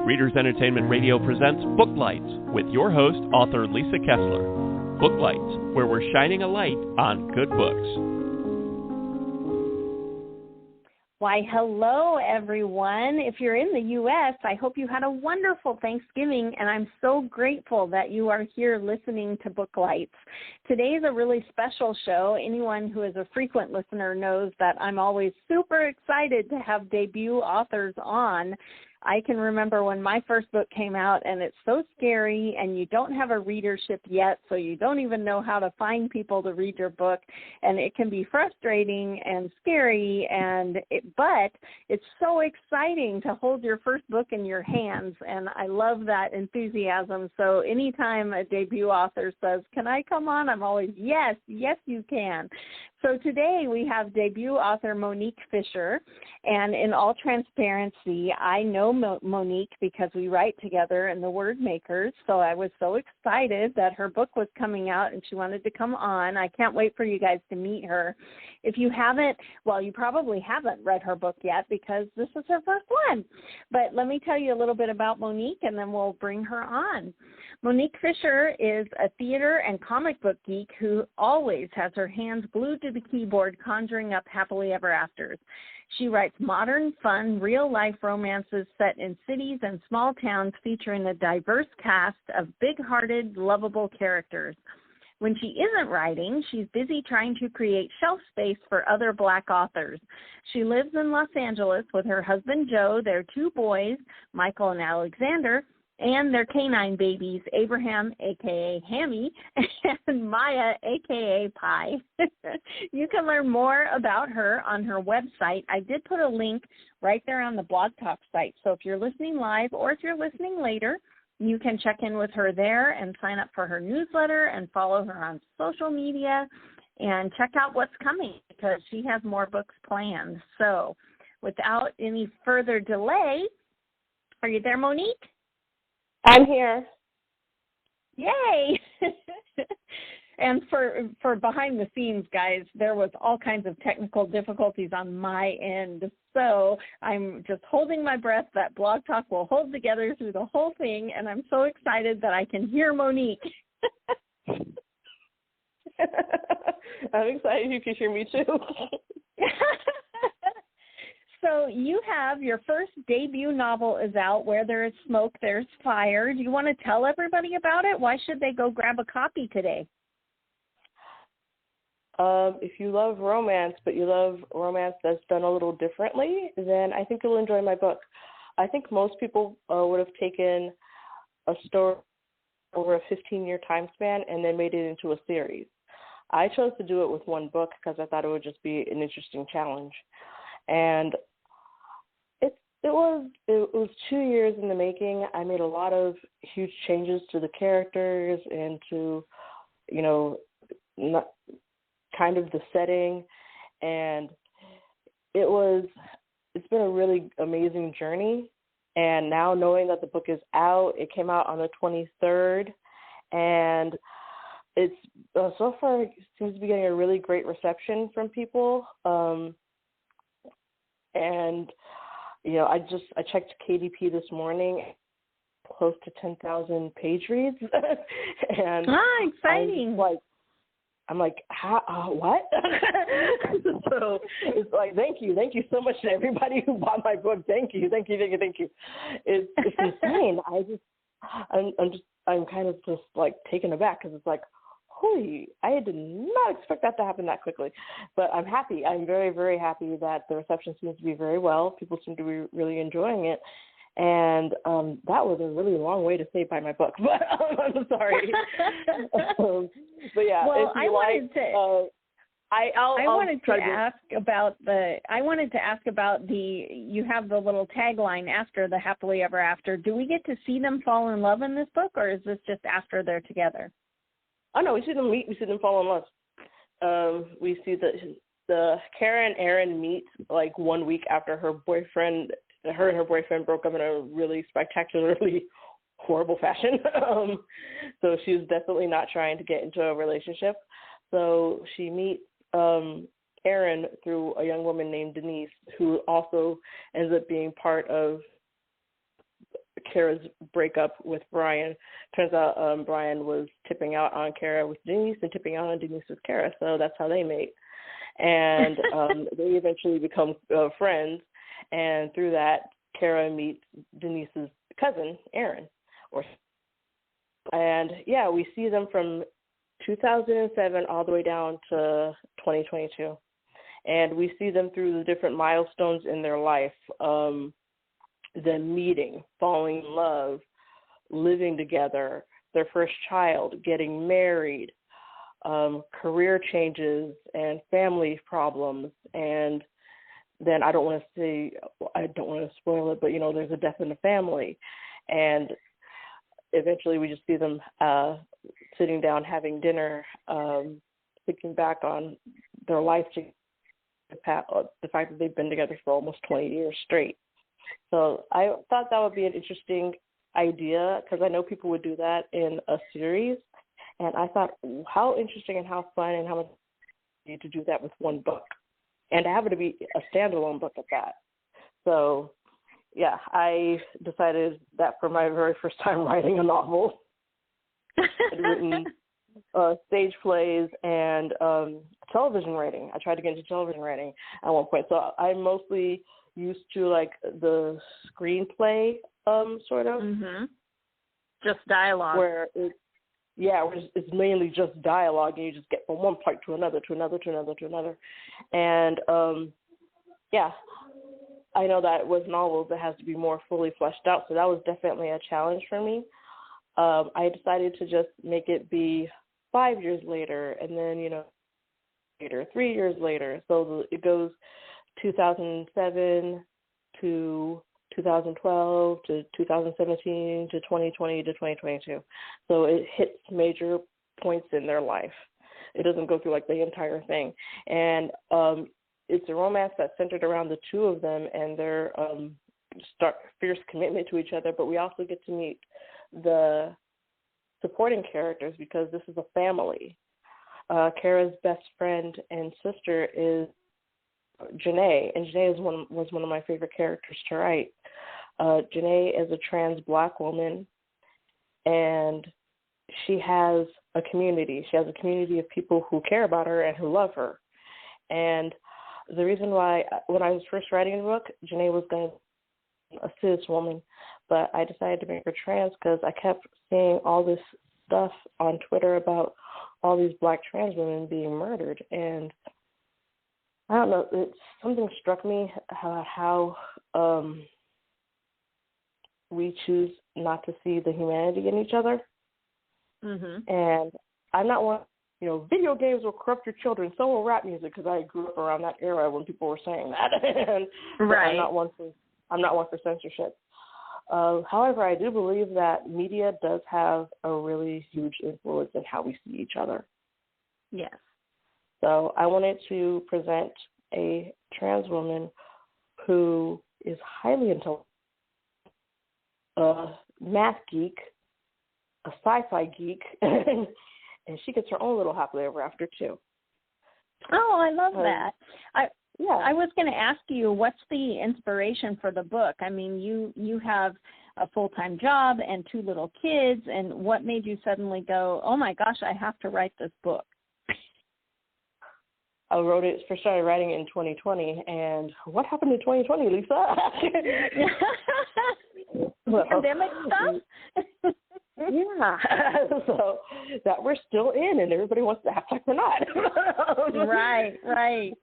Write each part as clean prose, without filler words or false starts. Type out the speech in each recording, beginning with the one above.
Readers Entertainment Radio presents Booklights with your host, author Lisa Kessler. Booklights, where we're shining a light on good books. Why, hello, everyone. If you're in the U.S., I hope you had a wonderful Thanksgiving, and I'm so grateful that you are here listening to Booklights. Today is a really special show. Anyone who is a frequent listener knows that I'm always super excited to have debut authors on. I can remember when my first book came out, and it's so scary, and you don't have a readership yet, so you don't even know how to find people to read your book, and it can be frustrating and scary, but it's so exciting to hold your first book in your hands, and I love that enthusiasm. So anytime a debut author says, "Can I come on?" I'm always, yes, you can. So today we have debut author Monique Fisher, and in all transparency, I know Monique because we write together in The Word Makers, so I was so excited that her book was coming out and she wanted to come on. I can't wait for you guys to meet her. If you haven't, well, you probably haven't read her book yet because this is her first one. But let me tell you a little bit about Monique, and then we'll bring her on. Monique Fisher is a theater and comic book geek who always has her hands glued to the keyboard conjuring up happily ever afters. She writes modern, fun, real-life romances set in cities and small towns featuring a diverse cast of big-hearted, lovable characters. When she isn't writing, she's busy trying to create shelf space for other Black authors. She lives in Los Angeles with her husband, Joe, their two boys, Michael and Alexander, and their canine babies, Abraham, a.k.a. Hammy, and Maya, a.k.a. Pie. You can learn more about her on her website. I did put a link right there on the Blog Talk site, so if you're listening live or if you're listening later, you can check in with her there and sign up for her newsletter and follow her on social media and check out what's coming because she has more books planned. So without any further delay, are you there, Monique? I'm here. Yay! And for behind the scenes, guys, there was all kinds of technical difficulties on my end. So I'm just holding my breath that Blog Talk will hold together through the whole thing, and I'm so excited that I can hear Monique. I'm excited you can hear me too. So you have your first debut novel is out, Where There is Smoke, There's Fire. Do you want to tell everybody about it? Why should they go grab a copy today? If you love romance, but you love romance that's done a little differently, then I think you'll enjoy my book. I think most people would have taken a story over a 15-year time span and then made it into a series. I chose to do it with one book because I thought it would just be an interesting challenge. And it was 2 years in the making. I made a lot of huge changes to the characters and to, kind of the setting. And it's been a really amazing journey. And now knowing that the book is out, it came out on the 23rd, and it's so far it seems to be getting a really great reception from people. And I checked KDP this morning, close to 10,000 page reads, and exciting! I'm like, what? So it's like, thank you so much to everybody who bought my book. Thank you. It's insane. I'm kind of just like taken aback because it's like, holy, I did not expect that to happen that quickly. But I'm happy. I'm very, very happy that the reception seems to be very well. People seem to be really enjoying it. And that was a really long way to say buy my book. But I'm sorry. But yeah, well, if you I wanted to ask about you have the little tagline after the happily ever after. Do we get to see them fall in love in this book, or is this just after they're together? Oh no, we see them meet. We see them fall in love. We see the Kara and Aaron meet like 1 week after her and her boyfriend broke up in a really spectacularly horrible fashion. So she's definitely not trying to get into a relationship. So she meets Aaron through a young woman named Denise, who also ends up being part of Kara's breakup with Brian. Turns out Brian was tipping out on Kara with Denise and tipping out on Denise with Kara, so that's how they mate. And they eventually become friends, and through that, Kara meets Denise's cousin, Aaron. And, yeah, we see them from 2007 all the way down to 2022. And we see them through the different milestones in their life, them meeting, falling in love, living together, their first child, getting married, career changes and family problems. And then I don't want to spoil it, but, you know, there's a death in the family. And eventually we just see them sitting down, having dinner, thinking back on their life, the fact that they've been together for almost 20 years straight. So I thought that would be an interesting idea, because I know people would do that in a series. And I thought, how interesting and how fun and how much you to do that with one book, and to have it to be a standalone book at that. So, yeah, I decided that for my very first time writing a novel. I'd written stage plays and television writing. I tried to get into television writing at one point. So I'm mostly used to, like, the screenplay sort of. Mm-hmm. Just dialogue. Where it's mainly just dialogue, and you just get from one part to another, to another, to another, to another. And, I know that with novels it has to be more fully fleshed out, so that was definitely a challenge for me. I decided to just make it be 5 years later, and then, 3 years later. So it goes 2007 to 2012 to 2017 to 2020 to 2022. So it hits major points in their life. It doesn't go through, like, the entire thing. And it's a romance that's centered around the two of them and their fierce commitment to each other, but we also get to meet the supporting characters, because this is a family. Kara's best friend and sister is Janae, and Janae was one of my favorite characters to write. Janae is a trans Black woman, and she has a community. She has a community of people who care about her and who love her. And the reason why, when I was first writing the book, Janae was going to be a cis woman, but I decided to make her trans because I kept seeing all this stuff on Twitter about all these Black trans women being murdered. And I don't know, something struck me how we choose not to see the humanity in each other. Mm-hmm. And I'm not one, video games will corrupt your children, so will rap music, because I grew up around that era when people were saying that. And right. I'm not one for censorship. However, I do believe that media does have a really huge influence in how we see each other. Yes. So I wanted to present a trans woman who is highly intelligent, a math geek, a sci-fi geek, and she gets her own little happily ever after too. Oh, I love that. I was going to ask you, what's the inspiration for the book? I mean, you have a full-time job and 2 little kids, and what made you suddenly go, oh my gosh, I have to write this book? I started writing it in 2020, and what happened in 2020, Lisa? Pandemic stuff? Yeah. So that we're still in, and everybody wants to act like we're not. Right.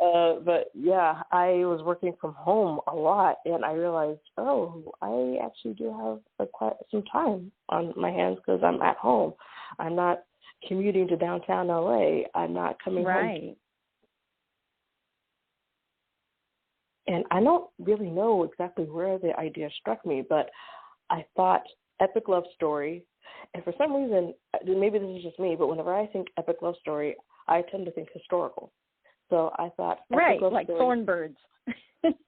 But yeah, I was working from home a lot, and I realized, I actually do have quite some time on my hands because I'm at home. I'm not commuting to downtown LA. I'm not coming home. And I don't really know exactly where the idea struck me, but I thought epic love story, and for some reason, maybe this is just me, but whenever I think epic love story, I tend to think historical. So I thought epic love like story, Thornbirds.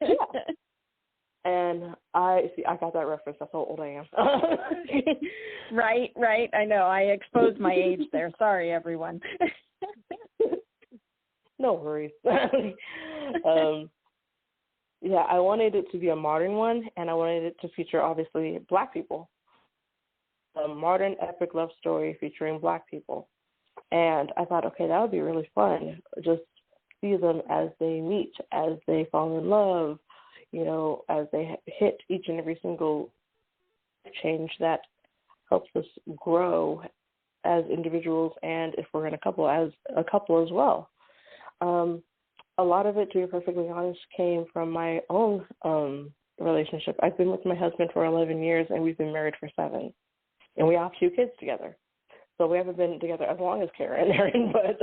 Yeah. And I got that reference. That's how old I am. Right. I know. I exposed my age there. Sorry, everyone. No worries. I wanted it to be a modern one, and I wanted it to feature, obviously, Black people. A modern epic love story featuring Black people. And I thought, okay, that would be really fun. Just see them as they meet, as they fall in love, as they hit each and every single change that helps us grow as individuals, and if we're in a couple as well. A lot of it, to be perfectly honest, came from my own relationship. I've been with my husband for 11 years, and we've been married for 7. And we have 2 kids together. So we haven't been together as long as Karen and Aaron, but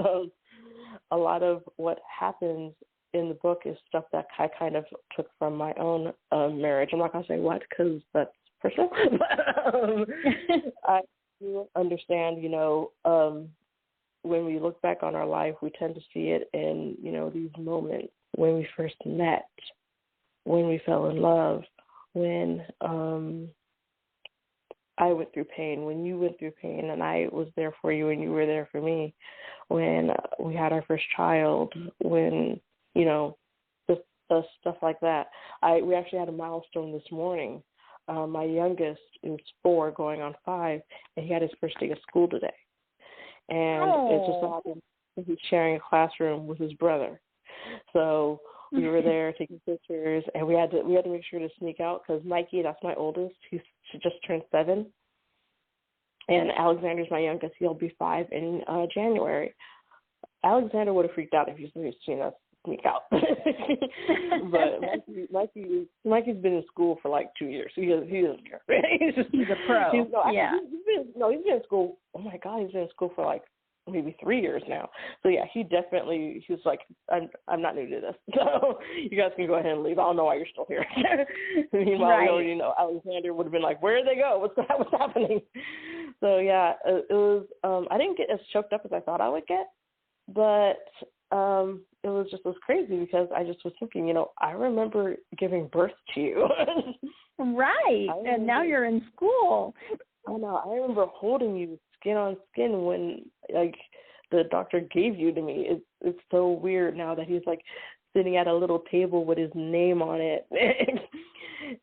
a lot of what happens in the book is stuff that I kind of took from my own marriage. I'm not going to say what, because that's personal. I do understand, when we look back on our life, we tend to see it in, these moments when we first met, when we fell in love, when I went through pain, when you went through pain, and I was there for you and you were there for me, when we had our first child, when, just stuff like that. We actually had a milestone this morning. My youngest is 4 going on 5, and he had his first day of school today. And it just happened that he's sharing a classroom with his brother. So we were there taking pictures, and we had to make sure to sneak out because Mikey, that's my oldest, she just turned 7, and Alexander's my youngest. He'll be 5 in January. Alexander would have freaked out if he's seen us sneak out, but Mikey's been in school for like 2 years. He doesn't care. He's a pro. He's been in school. Oh my God, he's been in school for like maybe 3 years now. So yeah, he was like, I'm not new to this. So you guys can go ahead and leave. I don't know why you're still here. Meanwhile, we already know Alexander would have been like, where did they go? What's happening? So yeah, it was. I didn't get as choked up as I thought I would get, but it was crazy because I just was thinking, I remember giving birth to you. Right, and now you're in school. I know. I remember holding you skin on skin when, like, the doctor gave you to me. It's so weird now that he's, like, sitting at a little table with his name on it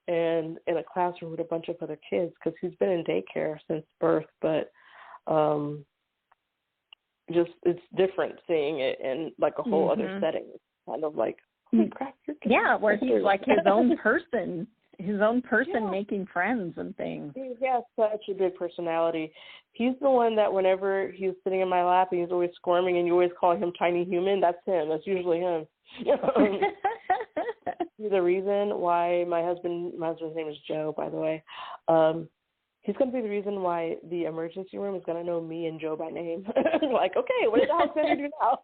and in a classroom with a bunch of other kids because he's been in daycare since birth, but it's different seeing it in, like, a whole other setting. It's kind of like, holy crap, you're kidding. Yeah, where he's, like, his own person. Making friends and things. He has such a big personality. He's the one that whenever he's sitting in my lap and he's always squirming and you always call him tiny human, that's him. That's usually him. He's the reason why my husband's name is Joe, by the way. He's going to be the reason why the emergency room is going to know me and Joe by name. Like, okay, what did the house manager do now?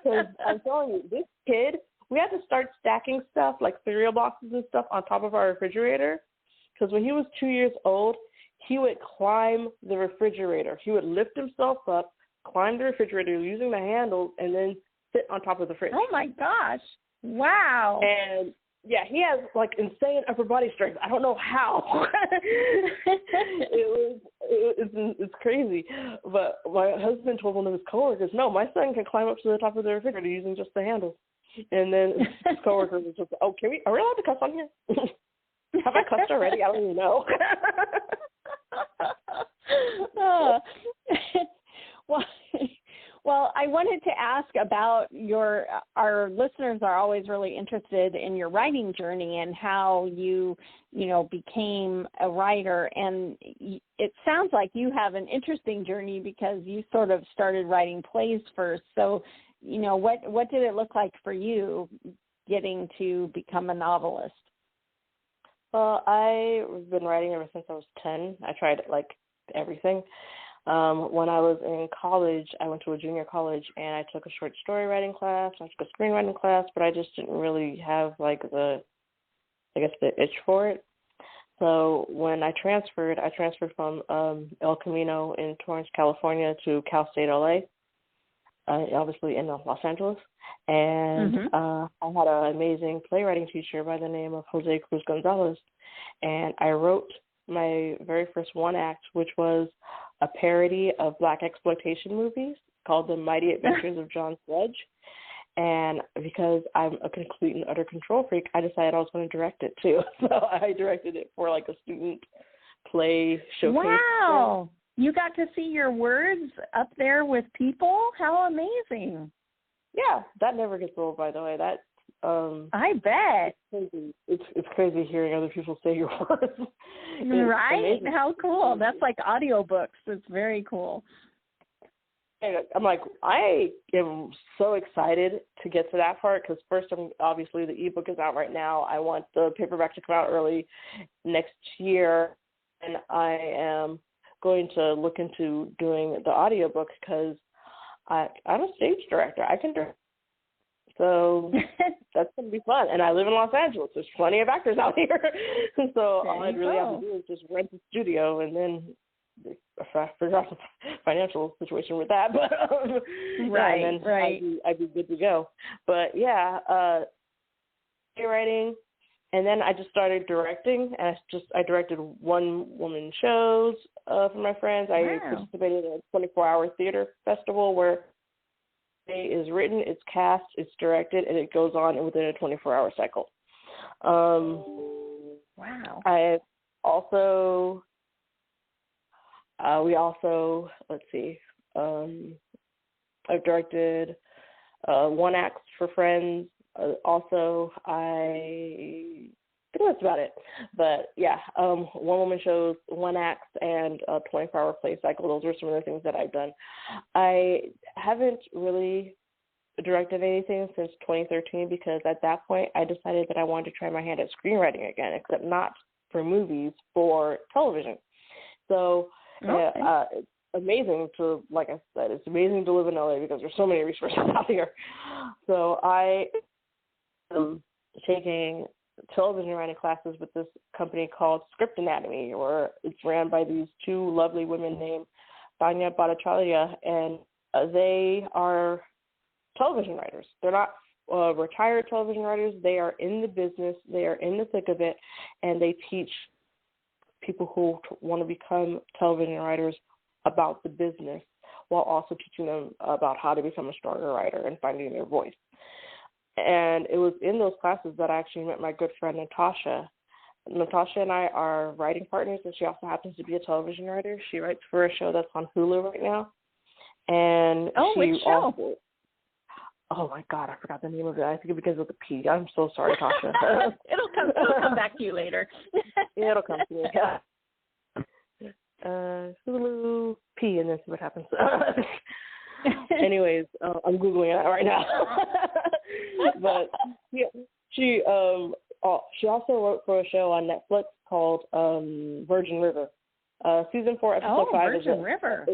Because I'm telling you, this kid, we had to start stacking stuff like cereal boxes and stuff on top of our refrigerator because when he was 2 years old, he would climb the refrigerator. He would lift himself up, climb the refrigerator using the handles, and then sit on top of the fridge. Oh, my gosh. Wow. And, yeah, he has, like, insane upper body strength. I don't know how. It's crazy. But my husband told one of his coworkers, no, my son can climb up to the top of the refrigerator using just the handles. And then his coworker was just, are we allowed to cuss on here? Have I cussed already? I don't even know. Well, I wanted to ask about our listeners are always really interested in your writing journey and how you became a writer. And it sounds like you have an interesting journey because you sort of started writing plays first. So, what did it look like for you getting to become a novelist? Well, I've been writing ever since I was 10. I tried, like, everything. When I was in college, I went to a junior college, and I took a short story writing class. I took a screenwriting class, but I just didn't really have, like, the itch for it. So when I transferred from El Camino in Torrance, California to Cal State LA. Obviously in Los Angeles, and I had an amazing playwriting teacher by the name of Jose Cruz Gonzalez, and I wrote my very first one act, which was a parody of Black exploitation movies called The Mighty Adventures of John Sledge, And because I'm a complete and utter control freak, I decided I was going to direct it too. So I directed it for like a student play showcase. Wow. You got to see your words up there with people? How amazing. Yeah, that never gets old, by the way. That I bet. It's crazy. It's crazy hearing other people say your words. Right? Amazing. How cool. That's like audiobooks. It's very cool. I'm like, I am so excited to get to that part because first, obviously the ebook is out right now. I want the paperback to come out early next year, and I am going to look into doing the audiobook because I'm a stage director. I can direct. So that's going to be fun. And I live in Los Angeles. There's plenty of actors out here. So all I'd really have to do is just rent a studio and then I forgot the financial situation with that. But right, and then right. I'd be good to go. But yeah, writing. And then I just started directing, and I directed one-woman shows for my friends. Wow. I participated in a 24-hour theater festival where it is written, it's cast, it's directed, and it goes on within a 24-hour cycle. Wow. I also, let's see, I've directed one act for friends. Also, I think that's about it. But yeah, one-woman shows, one act, and a 24-hour play cycle. Those are some of the things that I've done. I haven't really directed anything since 2013 because at that point I decided that I wanted to try my hand at screenwriting again, except not for movies, for television. So it's amazing to, like I said, it's amazing to live in LA because there's so many resources out here. So I am taking television writing classes with this company called Script Anatomy, where it's ran by these two lovely women named Tanya Bhattacharya, and they are television writers. They're not retired television writers. They are in the business. They are in the thick of it, and they teach people who want to become television writers about the business while also teaching them about how to become a stronger writer and finding their voice. And it was in those classes that I actually met my good friend Natasha. Natasha and I are writing partners, and she also happens to be a television writer. She writes for a show that's on Hulu right now. And which show? Also, oh my God, I forgot the name of it. I think it begins with a P. I'm so sorry, Tasha. It'll come back to you later. Yeah, it'll come to me. Hulu P, and then see what happens. Anyways, I'm Googling it right now. But yeah, she also wrote for a show on Netflix called Virgin River. Season 4, episode 5. Virgin River.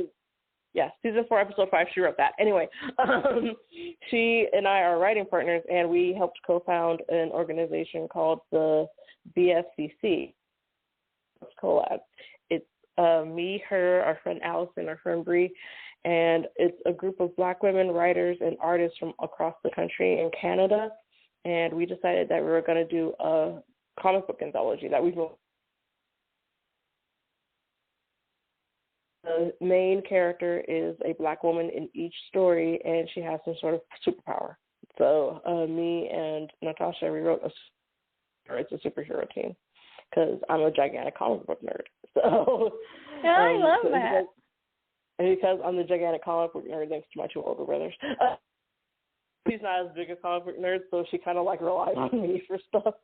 Yes, season 4, episode 5. She wrote that. Anyway, she and I are writing partners, and we helped co-found an organization called the BFCC. It's collab. It's me, her, our friend Allison, our friend Bree, and it's a group of Black women writers and artists from across the country and Canada. And we decided that we were going to do a comic book anthology that we will. The main character is a Black woman in each story, and she has some sort of superpower. So me and Natasha, we wrote it's a superhero team because I'm a gigantic comic book nerd. So I love that. Because I'm the gigantic comic book nerd thanks to my two older brothers. She's not as big a comic book nerd, so she kind of like relies on me for stuff.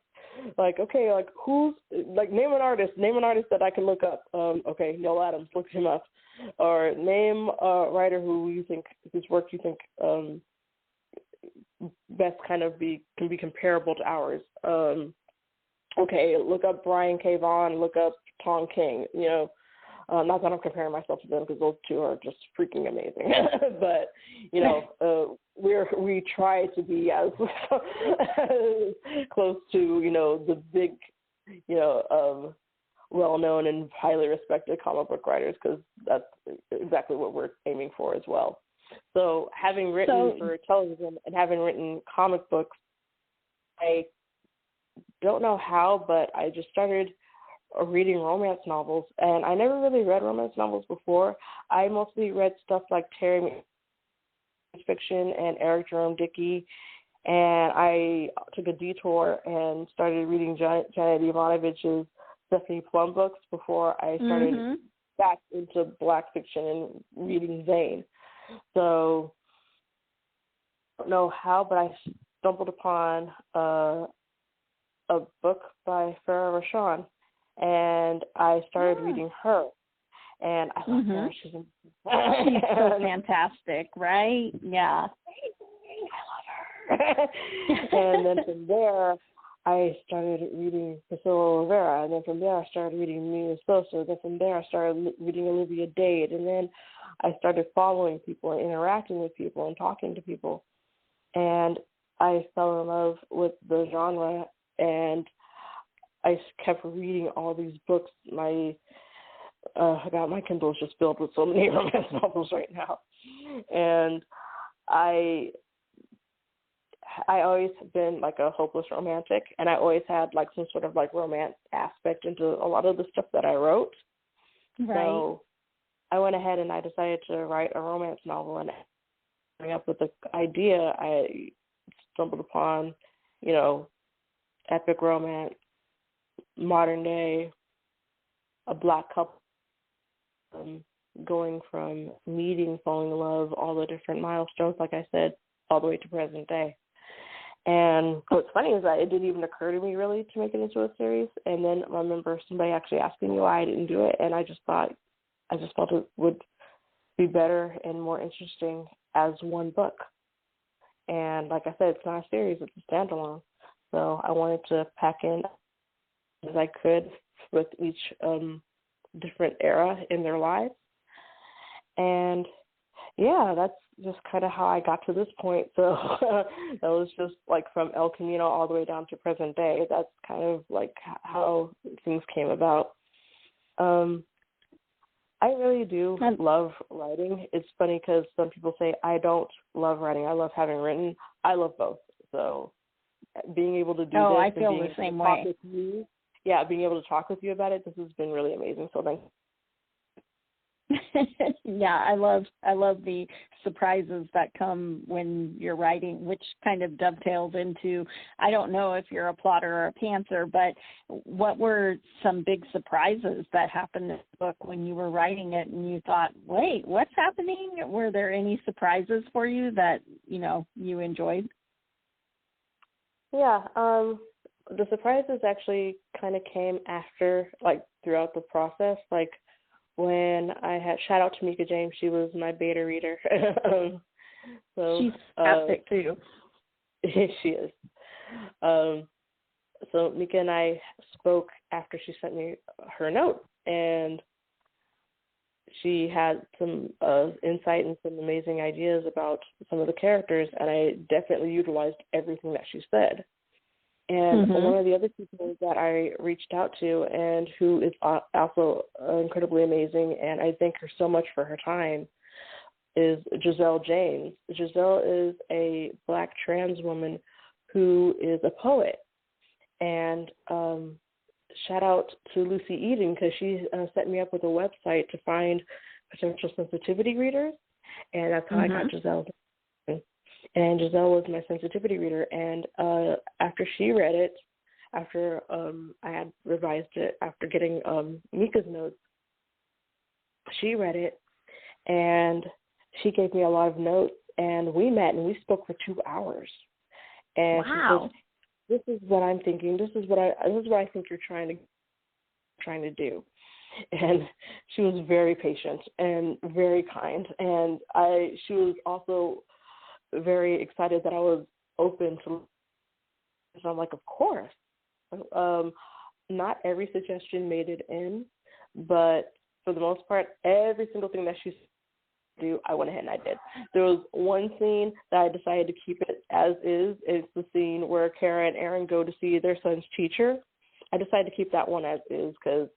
Like, okay, like who's like name an artist that I can look up. Okay, Neil Adams, look him up, or name a writer whose work you think best kind of can be comparable to ours. Okay, look up Brian K. Vaughan, look up Tom King. You know, not that I'm comparing myself to them because those two are just freaking amazing. But you know, we try to be as close to the big, well-known and highly respected comic book writers because that's exactly what we're aiming for as well. So having written for television and having written comic books, I don't know how, but I just started reading romance novels, and I never really read romance novels before. I mostly read stuff like Terry fiction and Eric Jerome Dickey And I took a detour and started reading Janet Ivanovich's Stephanie Plum books before I started back into Black fiction and reading Zane. So I don't know how, but I stumbled upon a book by Farah Rashan, and I started reading her. And I love her. She's so fantastic, right? Yeah. I love her. And then from there, I started reading Priscilla Rivera, and then from there I started reading Nina Sosa, then from there I started reading Olivia Dade, and then I started following people and interacting with people and talking to people. And I fell in love with the genre, and I kept reading all these books. My Kindle is just filled with so many romance novels right now. And I always have been like a hopeless romantic, and I always had like some sort of like romance aspect into a lot of the stuff that I wrote. Right. So I went ahead and I decided to write a romance novel, and coming up with the idea, I stumbled upon, epic romance, modern day, a Black couple, going from meeting, falling in love, all the different milestones, like I said, all the way to present day. And what's funny is that it didn't even occur to me really to make it into a series. And then I remember somebody actually asking me why I didn't do it, and I just felt it would be better and more interesting as one book. And like I said, it's not a series, it's a standalone. So I wanted to pack in as I could with each different era in their lives. And yeah, that's just kind of how I got to this point. So that was just like from El Camino all the way down to present day. That's kind of like how things came about. I really do love writing. It's funny because some people say I don't love writing. I love having written. I love both. So being able to do this I and feel being the same able to talk way. with you, yeah, being able to talk with you about it, this has been really amazing. So thanks. Yeah, I love the surprises that come when you're writing, which kind of dovetails into, I don't know if you're a plotter or a pantser, but what were some big surprises that happened in the book when you were writing it and you thought, wait, what's happening? Were there any surprises for you that, you enjoyed? Yeah, the surprises actually kind of came after, like, throughout the process, like, when I had, shout out to Mika James, she was my beta reader. So she's fantastic too. She is. So Mika and I spoke after she sent me her note, and she had some insight and some amazing ideas about some of the characters, and I definitely utilized everything that she said. And one of the other people that I reached out to, and who is also incredibly amazing, and I thank her so much for her time, is Giselle James. Giselle is a Black trans woman who is a poet. And shout out to Lucy Eden, because she set me up with a website to find potential sensitivity readers, and that's how I got Giselle. And Giselle was my sensitivity reader, and after she read it, after I had revised it, after getting Mika's notes, she read it, and she gave me a lot of notes, and we met, and we spoke for 2 hours. And wow. She said, this is what I'm thinking, this is what I think you're trying to do. And she was very patient and very kind, and she was also very excited that I was open to. So I'm like, of course. Not every suggestion made it in, but for the most part, every single thing that she do, I went ahead and I did. There was one scene that I decided to keep it as is. It's the scene where Kara and Aaron go to see their son's teacher. I decided to keep that one as is because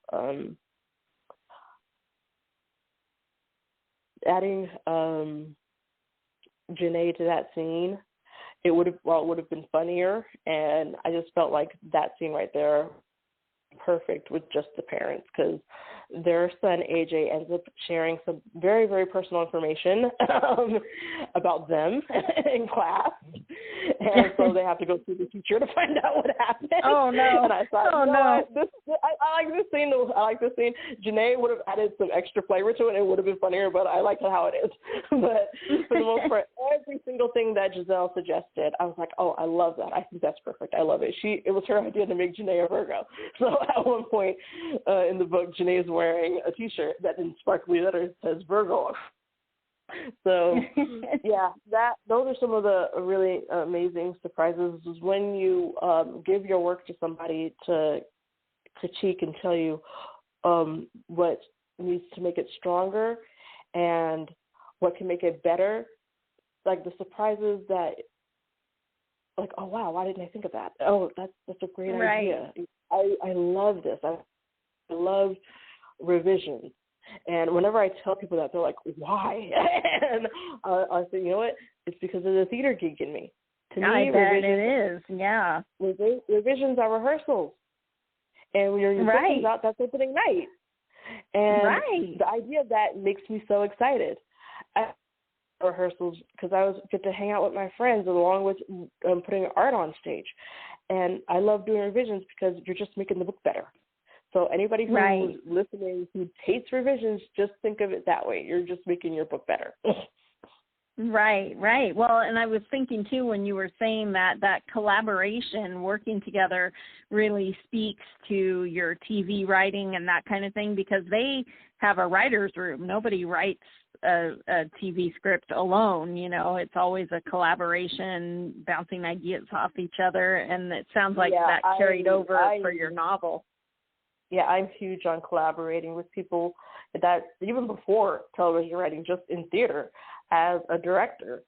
adding Janae to that scene, it would have been funnier, and I just felt like that scene right there perfect with just the parents, because their son, AJ, ends up sharing some very, very personal information about them in class. And so they have to go through the teacher to find out what happened. Oh, no. And I thought, no. I like this scene. Janae would have added some extra flavor to it. It would have been funnier, but I like it how it is. But for the most part, every single thing that Giselle suggested, I was like, oh, I love that. I think that's perfect. I love it. It was her idea to make Janae a Virgo. So at one point in the book, Janae is wearing a T-shirt that in sparkly letters says Virgo. So, yeah, those are some of the really amazing surprises is when you give your work to somebody to critique and tell you what needs to make it stronger and what can make it better. Like the surprises that, like, oh, wow, why didn't I think of that? Oh, that's a great idea. I love this. I love revisions. And whenever I tell people that, they're like, why? And I say, you know what? It's because of the theater geek in me. To me, I bet it is, yeah. Revisions are rehearsals. And when your book comes out, that's opening night. And the idea of that makes me so excited. At rehearsals, because I get to hang out with my friends along with putting art on stage. And I love doing revisions because you're just making the book better. So anybody who's listening who hates revisions, just think of it that way. You're just making your book better. Right. Well, and I was thinking, too, when you were saying that collaboration, working together really speaks to your TV writing and that kind of thing, because they have a writer's room. Nobody writes a TV script alone. You know, it's always a collaboration, bouncing ideas off each other, and it sounds like that carried over for your novel. Yeah, I'm huge on collaborating with people that even before television writing, just in theater, as a director,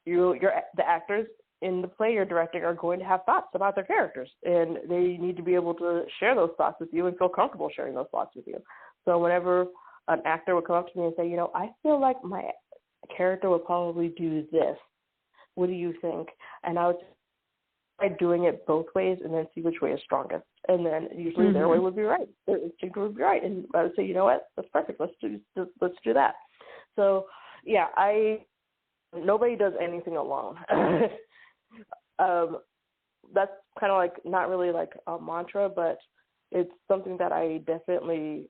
the actors in the play you're directing are going to have thoughts about their characters, and they need to be able to share those thoughts with you and feel comfortable sharing those thoughts with you. So whenever an actor would come up to me and say, you know, I feel like my character would probably do this. What do you think? And I would try doing it both ways and then see which way is strongest. And then usually their way would be right. Their instinct would be right. And I would say, you know what, that's perfect. Let's do that. So, yeah, nobody does anything alone. That's kind of like not really like a mantra, but it's something that I definitely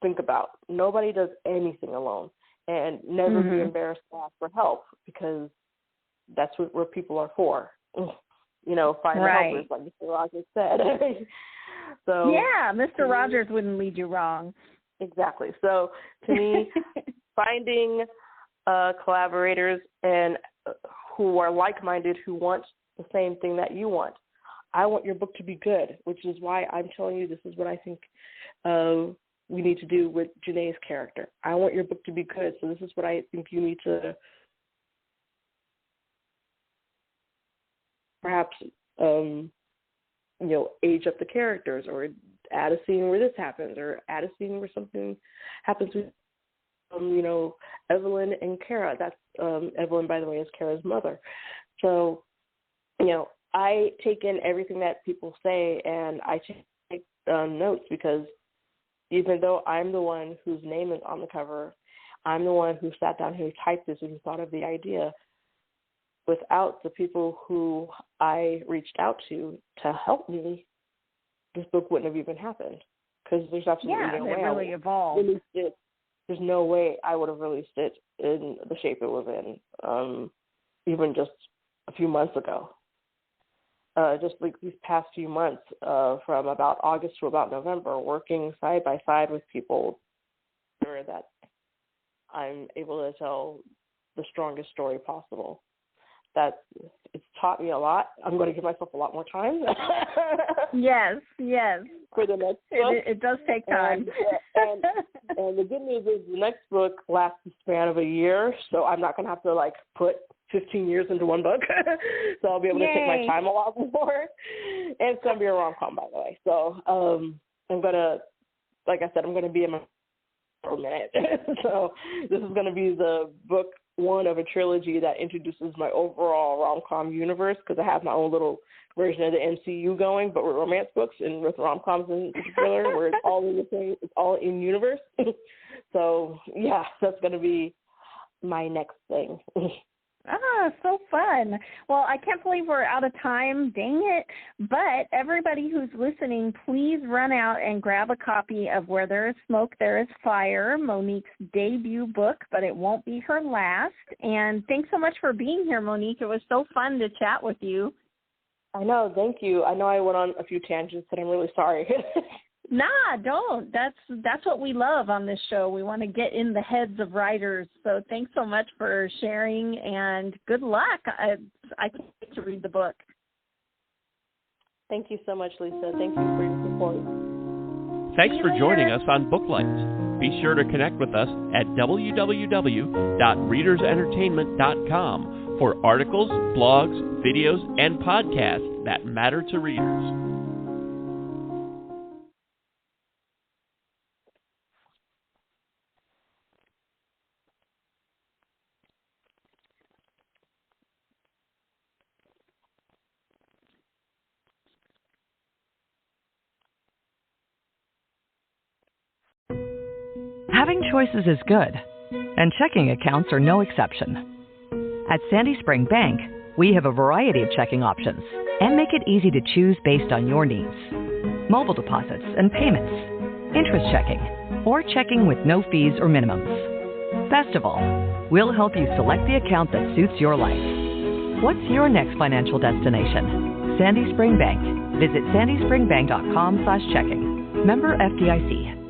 think about. Nobody does anything alone, and never be embarrassed to ask for help, because that's what people are for. You know, find helpers, like Mr. Rogers said. So yeah, Mr. Rogers wouldn't lead you wrong. Exactly. So to me, finding collaborators and who are like-minded, who want the same thing that you want. I want your book to be good, which is why I'm telling you this is what I think we need to do with Janae's character. I want your book to be good, so this is what I think you need to perhaps, age up the characters, or add a scene where this happens, or add a scene where something happens with, Evelyn and Kara. That's Evelyn, by the way, is Kara's mother. So, I take in everything that people say, and I take notes, because even though I'm the one whose name is on the cover, I'm the one who sat down, who typed this, and who thought of the idea. Without the people who I reached out to help me, this book wouldn't have even happened, because there's absolutely no way it really evolved. There's no way I would have released it in the shape it was in, even just a few months ago. Just like these past few months, from about August to about November, working side by side with people, so that I'm able to tell the strongest story possible. It's taught me a lot. I'm going to give myself a lot more time. Yes. For the next book. It does take time. And the good news is the next book lasts the span of a year, so I'm not going to have to put 15 years into one book. So I'll be able to take my time a lot more. And it's going to be a rom-com, by the way. So I'm going to, like I said, I'm going to be in my for a minute. So this is going to be the book one of a trilogy that introduces my overall rom-com universe, because I have my own little version of the MCU going, but with romance books and with rom-coms in particular, where it's all in the same, it's all in universe. So yeah, that's going to be my next thing. So fun. Well, I can't believe we're out of time. Dang it. But everybody who's listening, please run out and grab a copy of Where There Is Smoke, There Is Fire, Monique's debut book, but it won't be her last. And thanks so much for being here, Monique. It was so fun to chat with you. I know. Thank you. I know I went on a few tangents, and I'm really sorry. Nah, don't. That's what we love on this show. We want to get in the heads of writers. So thanks so much for sharing, and good luck. I can't wait to read the book. Thank you so much, Lisa. Thank you for your support. Thanks for joining us on Booklights. Be sure to connect with us at www.readersentertainment.com for articles, blogs, videos, and podcasts that matter to readers. Having choices is good, and checking accounts are no exception. At Sandy Spring Bank, we have a variety of checking options and make it easy to choose based on your needs. Mobile deposits and payments, interest checking, or checking with no fees or minimums. Best of all, we'll help you select the account that suits your life. What's your next financial destination? Sandy Spring Bank. Visit sandyspringbank.com/checking. Member FDIC.